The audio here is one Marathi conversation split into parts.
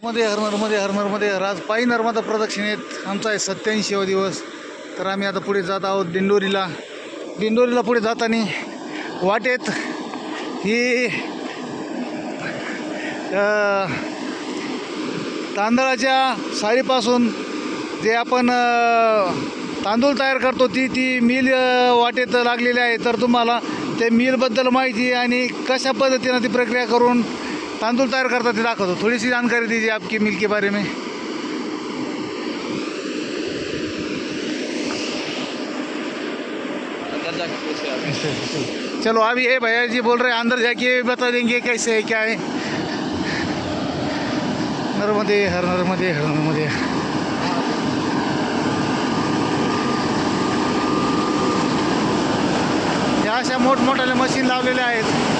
मध्ये हर आज पायी नर्मदा प्रदक्षिणेत आमचा आहे 87वा दिवस. तर आम्ही आता पुढे जात आहोत दिंडोरीला पुढे जाताना वाटेत ही तांदळाच्या सालीपासून जे आपण तांदूळ तयार करतो ती मिल वाटेत लागलेली आहे. तर तुम्हाला ते मिलबद्दल माहिती आणि कशा पद्धतीनं ती प्रक्रिया करून तांदूळ तयार करतात ते दाखवतो. थोड़ी सी जानकारी दीजिए आपकी मिल के बारे में. चलो अभी ये भैया जी बोल रहे हैं अंदर जाके बता देंगे कैसे है क्या है. नर्मदे हर नर्मदे हर नर्मदे. या अशा मोठमोठ्याल्या मशीन लावलेल्या आहेत.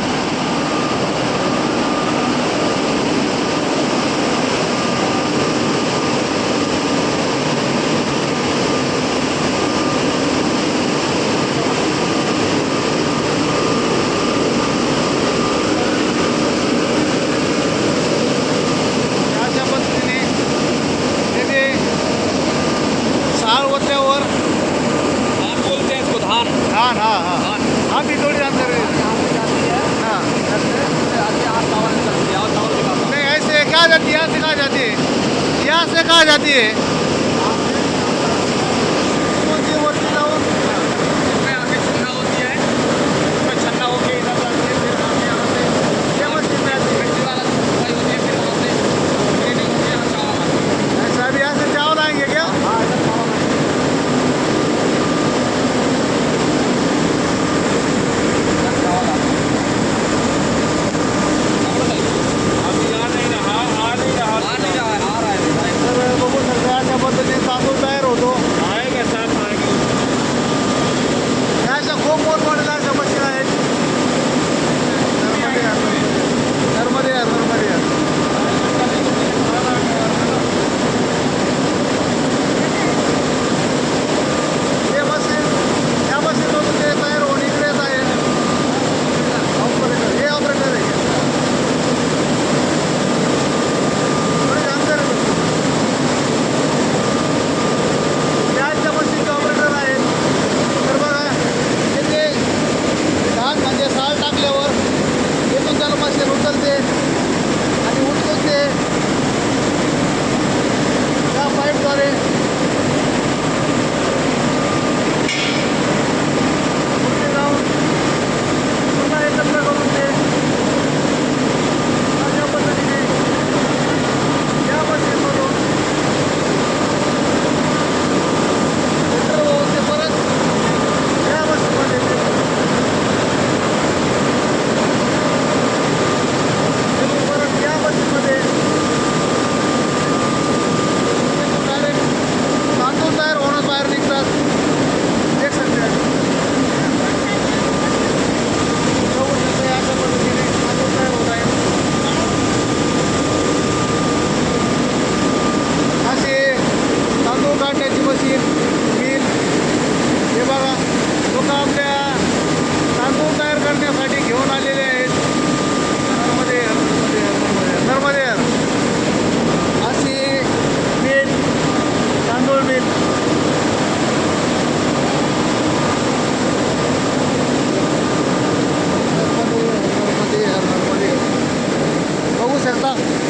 हाँ हाँ हाँ आप भी थोड़ी जानकारी हाँ नहीं ऐसे कहा जाती है यहाँ से कहा जाती है यहाँ से कहा जाती है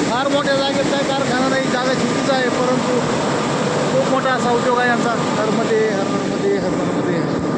फार मोठ्या जागेत काय कारखाना नाही, जागा छोटीच आहे परंतु खूप मोठा असा उद्योग आहे आमचा नर्मदे